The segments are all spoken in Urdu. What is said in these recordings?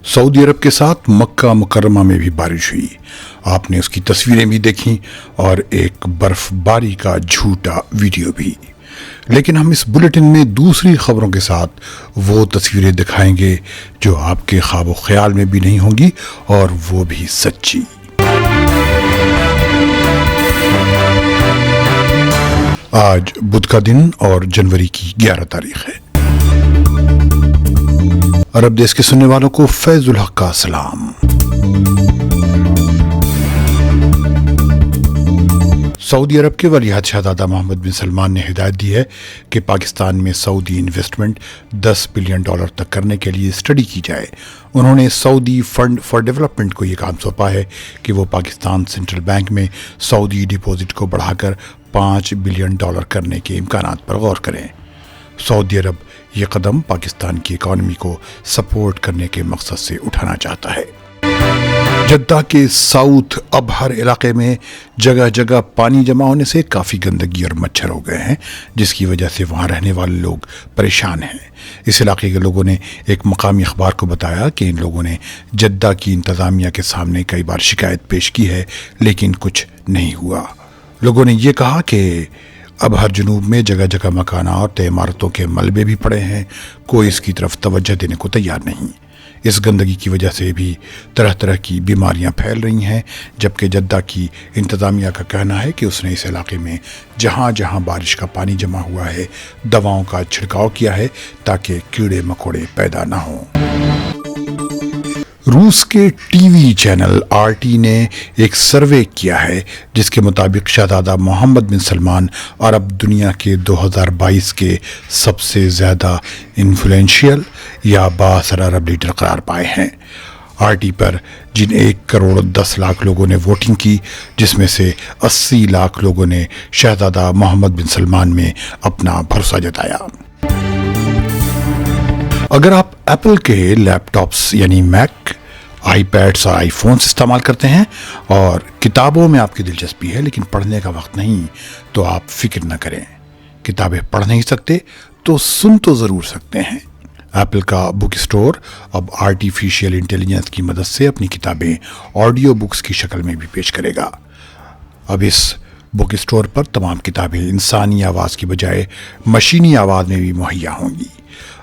سعودی عرب کے ساتھ مکہ مکرمہ میں بھی بارش ہوئی. آپ نے اس کی تصویریں بھی دیکھیں اور ایک برف باری کا جھوٹا ویڈیو بھی. لیکن ہم اس بلیٹن میں دوسری خبروں کے ساتھ وہ تصویریں دکھائیں گے جو آپ کے خواب و خیال میں بھی نہیں ہوں گی اور وہ بھی سچی. آج بدھ کا دن اور جنوری کی 11 تاریخ ہے. عرب دیش کے سننے والوں کو فیض الحق کا سلام. سعودی عرب کے ولیعہد شہزادہ محمد بن سلمان نے ہدایت دی ہے کہ پاکستان میں سعودی انویسٹمنٹ $10 بلین تک کرنے کے لیے اسٹڈی کی جائے. انہوں نے سعودی فنڈ فار ڈیولپمنٹ کو یہ کام سونپا ہے کہ وہ پاکستان سینٹرل بینک میں سعودی ڈپازٹ کو بڑھا کر $5 بلین کرنے کے امکانات پر غور کریں. سعودی عرب یہ قدم پاکستان کی اکانومی کو سپورٹ کرنے کے مقصد سے اٹھانا چاہتا ہے. جدہ کے ساؤتھ ابہر علاقے میں جگہ جگہ پانی جمع ہونے سے کافی گندگی اور مچھر ہو گئے ہیں، جس کی وجہ سے وہاں رہنے والے لوگ پریشان ہیں. اس علاقے کے لوگوں نے ایک مقامی اخبار کو بتایا کہ ان لوگوں نے جدہ کی انتظامیہ کے سامنے کئی بار شکایت پیش کی ہے لیکن کچھ نہیں ہوا. لوگوں نے یہ کہا کہ ابہر جنوب میں جگہ جگہ مکانات عمارتوں کے ملبے بھی پڑے ہیں، کوئی اس کی طرف توجہ دینے کو تیار نہیں. اس گندگی کی وجہ سے بھی طرح طرح کی بیماریاں پھیل رہی ہیں، جبکہ جدہ کی انتظامیہ کا کہنا ہے کہ اس نے اس علاقے میں جہاں جہاں بارش کا پانی جمع ہوا ہے دواؤں کا چھڑکاؤ کیا ہے تاکہ کیڑے مکوڑے پیدا نہ ہوں. روس کے ٹی وی چینل RT نے ایک سروے کیا ہے جس کے مطابق شہزادہ محمد بن سلمان عرب دنیا کے 2022 کے سب سے زیادہ انفلوئنشیل یا بااثر عرب لیڈر قرار پائے ہیں. RT پر جن 1.10 کروڑ لوگوں نے ووٹنگ کی، جس میں سے 80 لاکھ لوگوں نے شہزادہ محمد بن سلمان میں اپنا بھروسہ جتایا. اگر آپ ایپل کے لیپ ٹاپس یعنی میک، آئی پیڈس اور آئی فونس استعمال کرتے ہیں اور کتابوں میں آپ کی دلچسپی ہے لیکن پڑھنے کا وقت نہیں، تو آپ فکر نہ کریں. کتابیں پڑھ نہیں سکتے تو سن تو ضرور سکتے ہیں. ایپل کا بک اسٹور اب آرٹیفیشیل انٹیلیجنس کی مدد سے اپنی کتابیں آڈیو بکس کی شکل میں بھی پیش کرے گا. اب اس بک اسٹور پر تمام کتابیں انسانی آواز کی بجائے مشینی آواز میں بھی مہیا ہوں گی.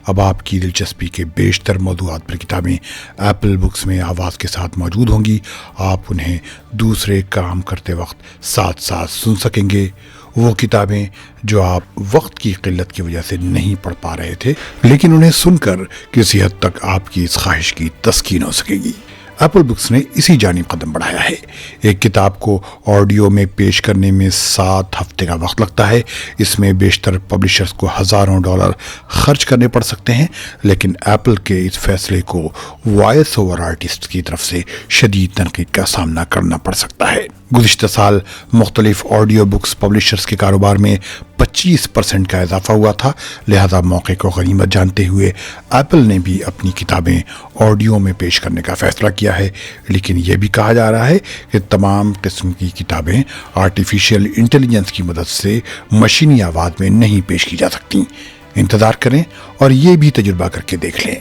اب آپ کی دلچسپی کے بیشتر موضوعات پر کتابیں ایپل بکس میں آواز کے ساتھ موجود ہوں گی. آپ انہیں دوسرے کام کرتے وقت ساتھ ساتھ سن سکیں گے. وہ کتابیں جو آپ وقت کی قلت کی وجہ سے نہیں پڑھ پا رہے تھے لیکن انہیں سن کر کسی حد تک آپ کی اس خواہش کی تسکین ہو سکے گی. ایپل بکس نے اسی جانب قدم بڑھایا ہے. ایک کتاب کو آڈیو میں پیش کرنے میں 7 ہفتے کا وقت لگتا ہے. اس میں بیشتر پبلشرز کو ہزاروں ڈالر خرچ کرنے پڑ سکتے ہیں، لیکن ایپل کے اس فیصلے کو وائس اوور آرٹسٹ کی طرف سے شدید تنقید کا سامنا کرنا پڑ سکتا ہے. گزشتہ سال مختلف آڈیو بکس پبلشرز کے کاروبار میں 25% کا اضافہ ہوا تھا. لہذا موقع کو غنیمت جانتے ہوئے ایپل نے بھی اپنی کتابیں آڈیو میں پیش کرنے کا فیصلہ کیا ہے. لیکن یہ بھی کہا جا رہا ہے کہ تمام قسم کی کتابیں آرٹیفیشیل انٹیلیجنس کی مدد سے مشینی آواز میں نہیں پیش کی جا سکتی. انتظار کریں اور یہ بھی تجربہ کر کے دیکھ لیں.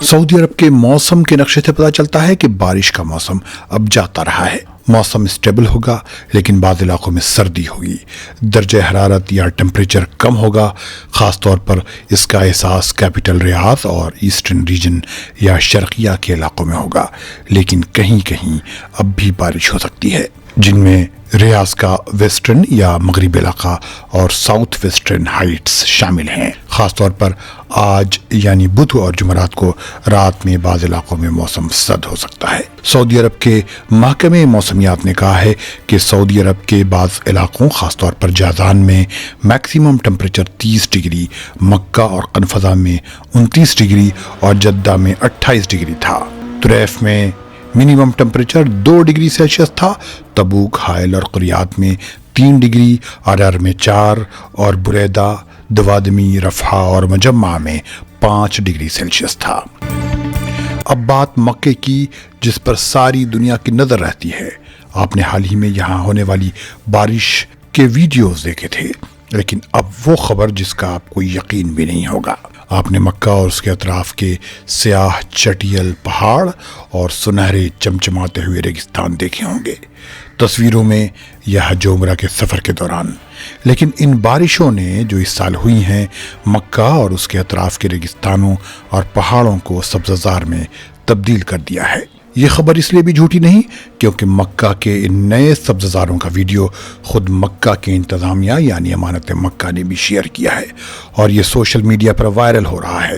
سعودی عرب کے موسم کے نقشے سے پتہ چلتا ہے کہ بارش کا موسم اب جاتا رہا ہے. موسم اسٹیبل ہوگا لیکن بعض علاقوں میں سردی ہوگی. درجہ حرارت یا ٹمپریچر کم ہوگا. خاص طور پر اس کا احساس کیپٹل ریاض اور ایسٹرن ریجن یا شرقیہ کے علاقوں میں ہوگا. لیکن کہیں کہیں اب بھی بارش ہو سکتی ہے، جن میں ریاض کا ویسٹرن یا مغربی علاقہ اور ساؤتھ ویسٹرن ہائٹس شامل ہیں. خاص طور پر آج یعنی بدھ اور جمعرات کو رات میں بعض علاقوں میں موسم سرد ہو سکتا ہے. سعودی عرب کے محکمہ موسمیات نے کہا ہے کہ سعودی عرب کے بعض علاقوں خاص طور پر جازان میں میکسیمم ٹمپریچر 30 ڈگری، مکہ اور قنفذہ میں 29 ڈگری اور جدہ میں 28 ڈگری تھا. طریف میں منیمم ٹمپریچر 2 ڈگری سیلسیس تھا. تبوک، حائل اور قریات میں 3 ڈگری، عرعر میں 4 اور بریدہ، دوادمی، رفح اور مجمع میں 5 ڈگری سیلسیس تھا. اب بات مکے کی جس پر ساری دنیا کی نظر رہتی ہے. آپ نے حال ہی میں یہاں ہونے والی بارش کے ویڈیوز دیکھے تھے، لیکن اب وہ خبر جس کا آپ کو یقین بھی نہیں ہوگا۔ آپ نے مکہ اور اس کے اطراف کے سیاہ چٹیل پہاڑ اور سنہرے چمچماتے ہوئے ریگستان دیکھے ہوں گے تصویروں میں یا حج و عمرہ کے سفر کے دوران، لیکن ان بارشوں نے جو اس سال ہوئی ہیں مکہ اور اس کے اطراف کے ریگستانوں اور پہاڑوں کو سبززار میں تبدیل کر دیا ہے۔ یہ خبر اس لیے بھی جھوٹی نہیں کیونکہ مکہ کے ان نئے سبززاروں کا ویڈیو خود مکہ کے انتظامیہ یعنی امانت مکہ نے بھی شیئر کیا ہے اور یہ سوشل میڈیا پر وائرل ہو رہا ہے۔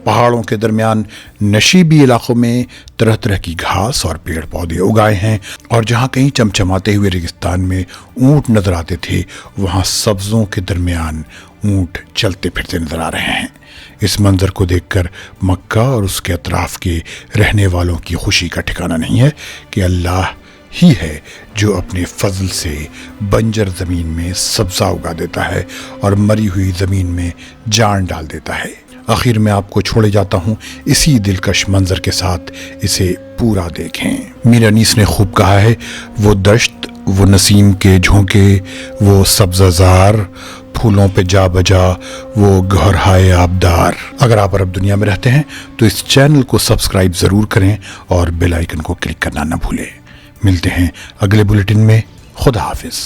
پہاڑوں کے درمیان نشیبی علاقوں میں طرح طرح کی گھاس اور پیڑ پودے اگائے ہیں، اور جہاں کہیں چمچماتے ہوئے ریگستان میں اونٹ نظر آتے تھے وہاں سبزوں کے درمیان اونٹ چلتے پھرتے نظر آ رہے ہیں۔ اس منظر کو دیکھ کر مکہ اور اس کے اطراف کے رہنے والوں کی خوشی کا ٹھکانہ نہیں ہے کہ اللہ ہی ہے جو اپنے فضل سے بنجر زمین میں سبزہ اگا دیتا ہے اور مری ہوئی زمین میں جان ڈال دیتا ہے۔ آخر میں آپ کو چھوڑے جاتا ہوں اسی دلکش منظر کے ساتھ، اسے پورا دیکھیں۔ میر انیس نے خوب کہا ہے، وہ دشت، وہ نسیم کے جھونکے، وہ سبززار، پھولوں پہ جا بجا وہ گہرہائے آبدار۔ اگر آپ عرب دنیا میں رہتے ہیں تو اس چینل کو سبسکرائب ضرور کریں اور بیل آئیکن کو کلک کرنا نہ بھولیں۔ ملتے ہیں اگلے بلیٹن میں۔ خدا حافظ۔